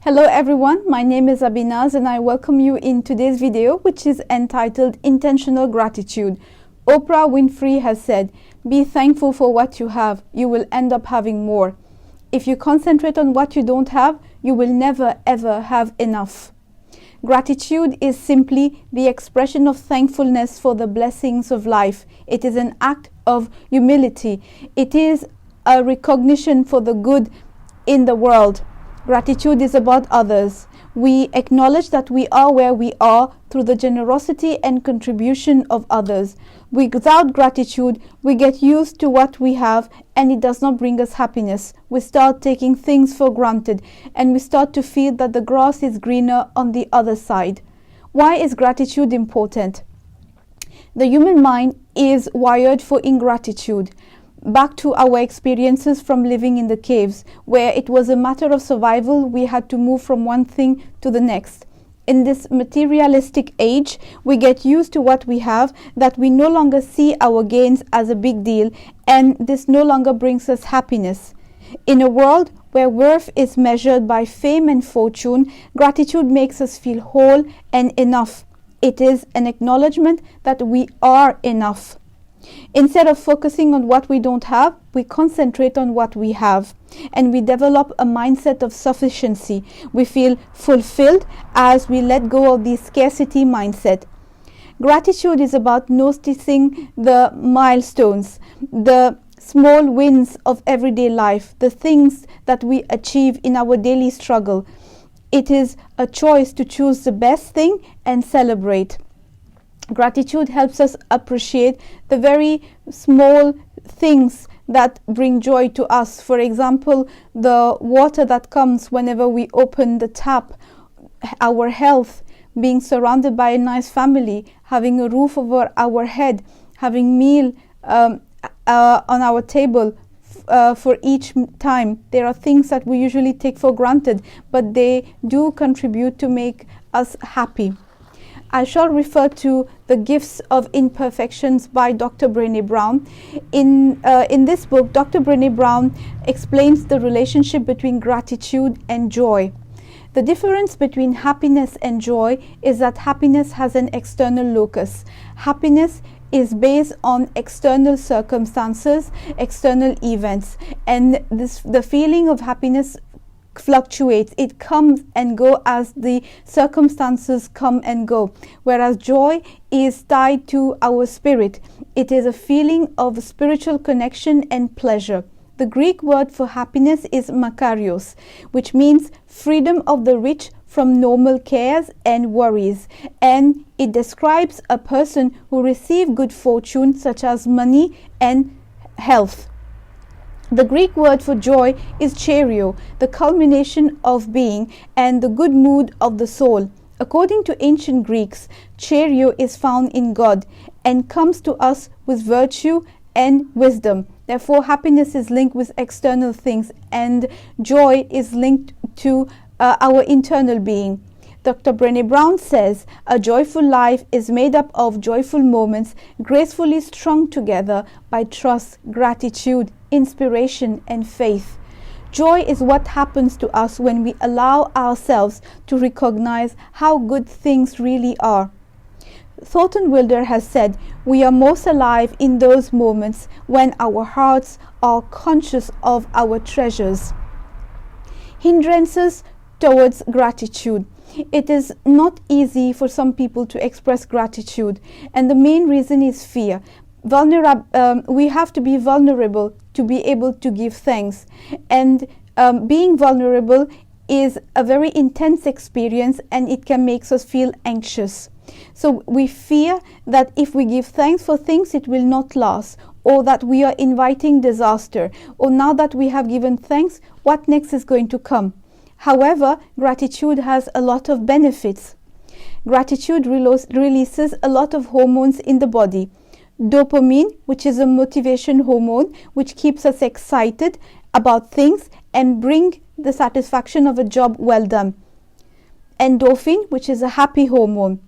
Hello everyone, my name is Abinaz and I welcome you in today's video, which is entitled Intentional Gratitude. Oprah Winfrey has said, "Be thankful for what you have, you will end up having more. If you concentrate on what you don't have, you will never ever have enough." Gratitude is simply the expression of thankfulness for the blessings of life. It is an act of humility. It is a recognition for the good in the world. Gratitude is about others. We acknowledge that we are where we are through the generosity and contribution of others. Without gratitude, we get used to what we have and it does not bring us happiness. We start taking things for granted and we start to feel that the grass is greener on the other side. Why is gratitude important? The human mind is wired for ingratitude. Back to our experiences from living in the caves, where it was a matter of survival, we had to move from one thing to the next. In this materialistic age, we get used to what we have, that we no longer see our gains as a big deal, and this no longer brings us happiness. In a world where worth is measured by fame and fortune, gratitude makes us feel whole and enough. It is an acknowledgement that we are enough. Instead of focusing on what we don't have, we concentrate on what we have and we develop a mindset of sufficiency. We feel fulfilled as we let go of the scarcity mindset. Gratitude is about noticing the milestones, the small wins of everyday life, the things that we achieve in our daily struggle. It is a choice to choose the best thing and celebrate. Gratitude helps us appreciate the very small things that bring joy to us. For example, the water that comes whenever we open the tap, our health, being surrounded by a nice family, having a roof over our head, having meal on our table for each time. There are things that we usually take for granted, but they do contribute to make us happy. I shall refer to The Gifts of Imperfections by Dr. Brené Brown. In this book, Dr. Brené Brown explains the relationship between gratitude and joy. The difference between happiness and joy is that happiness has an external locus. Happiness is based on external circumstances, external events, and the feeling of happiness fluctuates. It comes and goes as the circumstances come and go, whereas joy is tied to our spirit. It is a feeling of spiritual connection and pleasure. The Greek word for happiness is makarios, which means freedom of the rich from normal cares and worries, and it describes a person who receives good fortune such as money and health. The Greek word for joy is cherio, the culmination of being and the good mood of the soul. According to ancient Greeks, cherio is found in God and comes to us with virtue and wisdom. Therefore, happiness is linked with external things and joy is linked to our internal being. Dr. Brené Brown says, "A joyful life is made up of joyful moments gracefully strung together by trust, gratitude, inspiration, and faith." Joy is what happens to us when we allow ourselves to recognize how good things really are. Thornton Wilder has said, "We are most alive in those moments when our hearts are conscious of our treasures." Hindrances towards gratitude. It is not easy for some people to express gratitude, and the main reason is fear. We have to be vulnerable to be able to give thanks, and being vulnerable is a very intense experience and it can make us feel anxious. So we fear that if we give thanks for things, it will not last, or that we are inviting disaster, or now that we have given thanks, what next is going to come? However, gratitude has a lot of benefits. Gratitude releases a lot of hormones in the body. Dopamine, which is a motivation hormone, which keeps us excited about things and bring the satisfaction of a job well done. Endorphin, which is a happy hormone.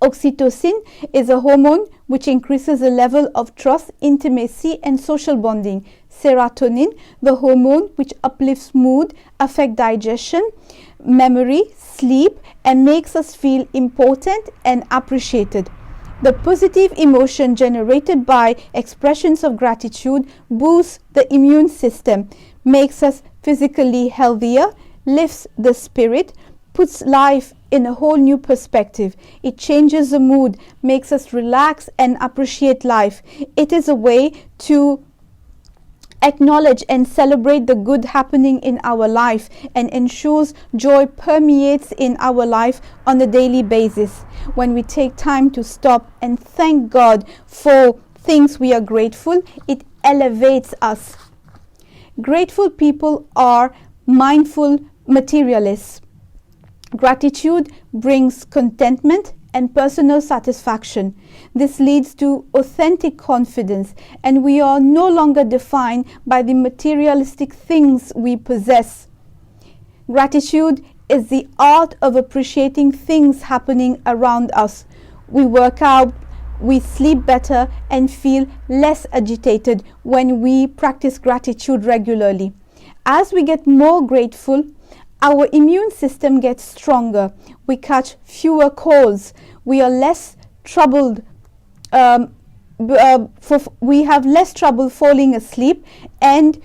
Oxytocin is a hormone which increases the level of trust, intimacy, and social bonding. Serotonin, the hormone which uplifts mood, affects digestion, memory, sleep, and makes us feel important and appreciated. The positive emotion generated by expressions of gratitude boosts the immune system, makes us physically healthier, lifts the spirit, puts life in a whole new perspective. It changes the mood, makes us relax and appreciate life. It is a way to acknowledge and celebrate the good happening in our life and ensures joy permeates in our life on a daily basis. When we take time to stop and thank God for things we are grateful, it elevates us. Grateful people are mindful materialists. Gratitude brings contentment and personal satisfaction. This leads to authentic confidence, and we are no longer defined by the materialistic things we possess. Gratitude is the art of appreciating things happening around us. We work out, we sleep better, and feel less agitated when we practice gratitude regularly. As we get more grateful, our immune system gets stronger. We catch fewer colds. We are less troubled. We have less trouble falling asleep, and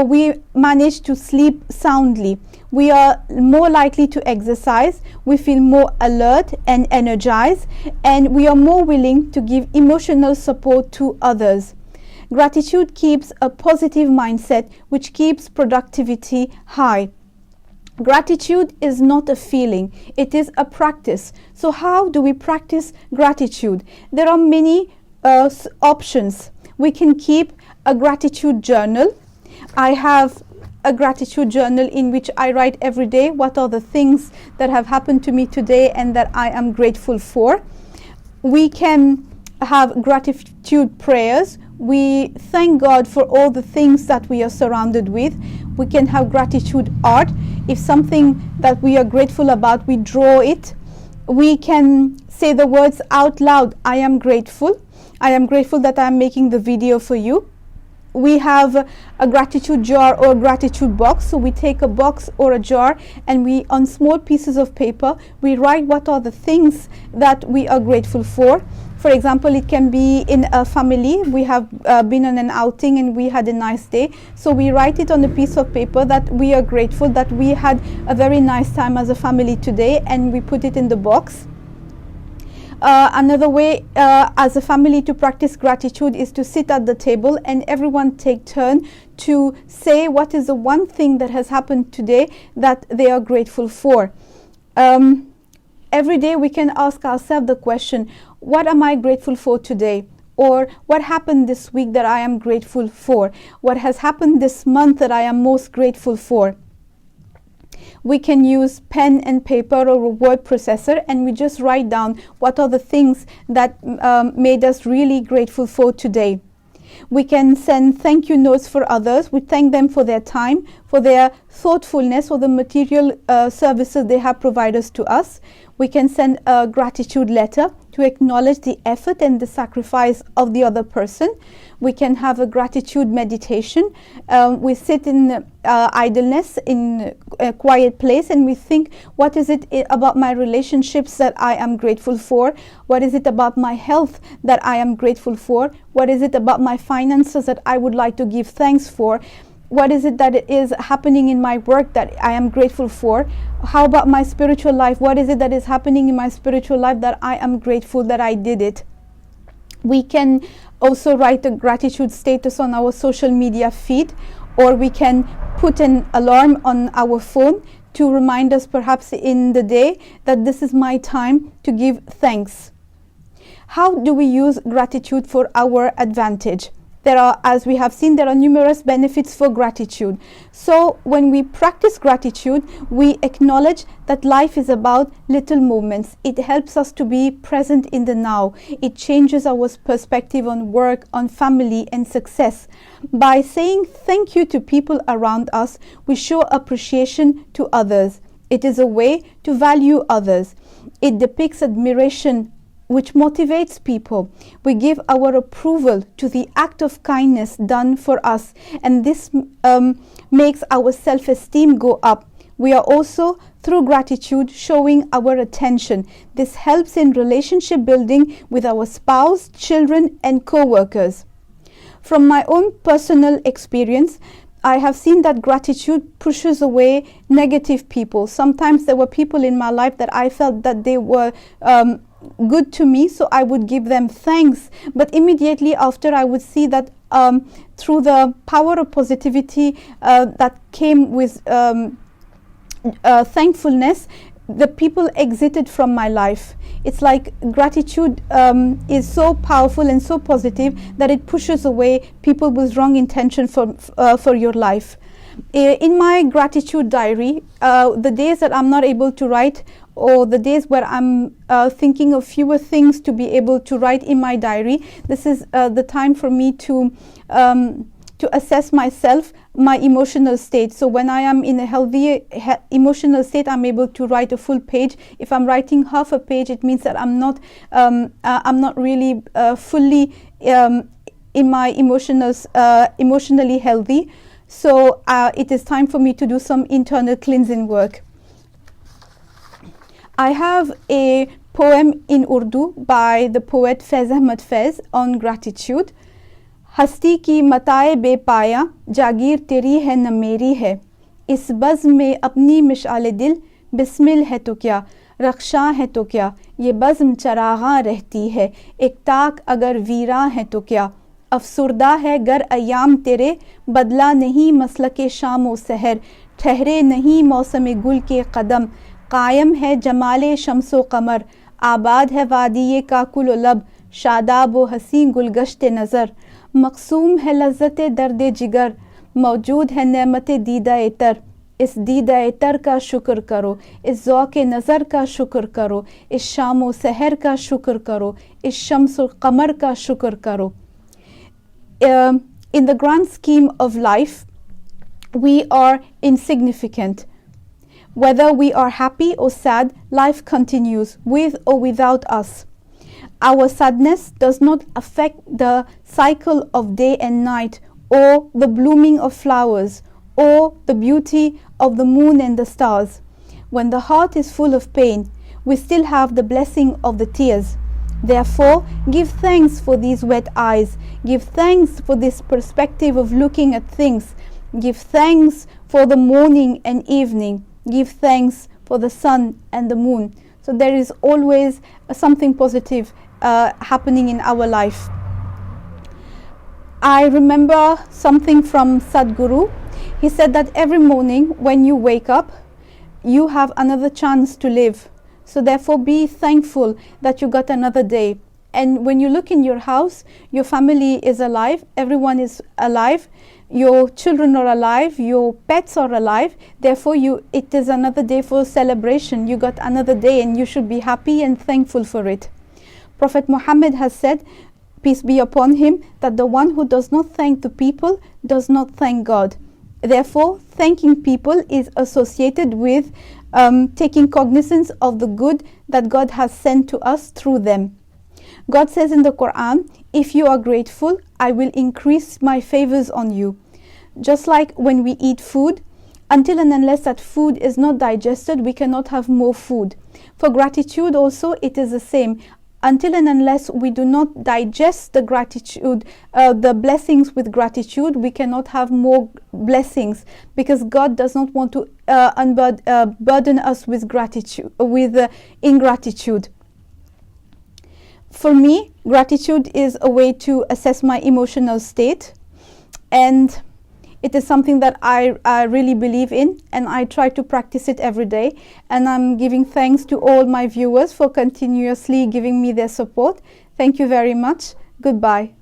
we manage to sleep soundly. We are more likely to exercise. We feel more alert and energized, and we are more willing to give emotional support to others. Gratitude keeps a positive mindset, which keeps productivity high. Gratitude is not a feeling, it is a practice. So how do we practice gratitude? There are many options. We can keep a gratitude journal. I have a gratitude journal in which I write every day what are the things that have happened to me today and that I am grateful for. We can have gratitude prayers. We thank God for all the things that we are surrounded with. We can have gratitude art. If something that we are grateful about, we draw it. We can say the words out loud. I am grateful. I am grateful that I am making the video for you. We have a gratitude jar or a gratitude box. So we take a box or a jar, and we, on small pieces of paper, we write what are the things that we are grateful for. For example, it can be in a family. We have been on an outing and we had a nice day. So we write it on a piece of paper that we are grateful that we had a very nice time as a family today, and we put it in the box. Another way as a family to practice gratitude is to sit at the table and everyone take turn to say what is the one thing that has happened today that they are grateful for. Every day we can ask ourselves the question, what am I grateful for today? Or what happened this week that I am grateful for? What has happened this month that I am most grateful for? We can use pen and paper or a word processor, and we just write down what are the things that made us really grateful for today. We can send thank you notes for others. We thank them for their time, for their thoughtfulness, or the material services they have provided to us. We can send a gratitude letter to acknowledge the effort and the sacrifice of the other person. We can have a gratitude meditation. We sit in idleness in a quiet place, and we think, what is it about my relationships that I am grateful for? What is it about my health that I am grateful for? What is it about my finances that I would like to give thanks for? What is it that is happening in my work that I am grateful for? How about my spiritual life? What is it that is happening in my spiritual life that I am grateful that I did it? We can also write a gratitude status on our social media feed, or we can put an alarm on our phone to remind us perhaps in the day that this is my time to give thanks. How do we use gratitude for our advantage? As we have seen, there are numerous benefits for gratitude. So when we practice gratitude, we acknowledge that life is about little moments. It helps us to be present in the now. It changes our perspective on work, on family, and success. By saying thank you to people around us, we show appreciation to others. It is a way to value others. It depicts admiration, which motivates people. We give our approval to the act of kindness done for us, and this makes our self-esteem go up. We are also, through gratitude, showing our attention. This helps in relationship building with our spouse, children, and co-workers. From my own personal experience, I have seen that gratitude pushes away negative people. Sometimes there were people in my life that I felt that they were good to me, so I would give them thanks. But immediately after, I would see that through the power of positivity that came with thankfulness, the people exited from my life. It's like gratitude is so powerful and so positive that it pushes away people with wrong intention for your life. In my gratitude diary, the days that I'm not able to write, or the days where I'm thinking of fewer things to be able to write in my diary, this is the time for me to assess myself, my emotional state. So when I am in a healthy emotional state, I'm able to write a full page. If I'm writing half a page, it means that I'm not really fully in my emotionally healthy. So it is time for me to do some internal cleansing work. I have a poem in Urdu by the poet Faiz Ahmad Faiz on gratitude. हस्ती की मताए बेपाया जागीर तेरी है न मेरी है, इस बज़्म में अपनी मिशाल दिल बिस्मिल है तो क्या, रक्षा है तो क्या, ये बज़्म चराग़ां रहती है, एक ताक अगर वीरां है तो क्या, अफसुर्दा है गर अयाम तेरे, बदला नहीं मसलके शाम व सहर, ठहरे नहीं मौसम गुल के कदम, कायम है जमाले शम्सो कमर, आबाद है वादी काकुल लब, शादाब व हसी गुलगश्त नज़र, मक़सूम है लज़्ज़त दर्द जिगर, मौजूद है नेमत दीदा तर, इस दीदा तर का शुक्र करो, इस ज़ौक़ नज़र का शुक्र करो, इस शाम व सहर का शुक्र करो, इस शम्स व कमर का शुक्र करो. In the grand scheme of life, we are insignificant. Whether we are happy or sad, life continues with or without us. Our sadness does not affect the cycle of day and night, or the blooming of flowers, or the beauty of the moon and the stars. When the heart is full of pain, we still have the blessing of the tears. Therefore, give thanks for these wet eyes. Give thanks for this perspective of looking at things. Give thanks for the morning and evening. Give thanks for the sun and the moon. So there is always something positive happening in our life. I remember something from Sadhguru. He said that every morning when you wake up, you have another chance to live. So therefore be thankful that you got another day. And when you look in your house, your family is alive, everyone is alive, your children are alive, your pets are alive. Therefore it is another day for celebration. You got another day and you should be happy and thankful for it. Prophet Muhammad has said, peace be upon him, that the one who does not thank the people does not thank God. Therefore, thanking people is associated with taking cognizance of the good that God has sent to us through them. God says in the Quran, if you are grateful, I will increase my favors on you. Just like when we eat food, until and unless that food is not digested, we cannot have more food. For gratitude also, it is the same. Until and unless we do not digest the gratitude, the blessings with gratitude, we cannot have more blessings, because God does not want to burden us with gratitude, with ingratitude. For me, gratitude is a way to assess my emotional state, and it is something that I really believe in, and I try to practice it every day. And I'm giving thanks to all my viewers for continuously giving me their support. Thank you very much. Goodbye.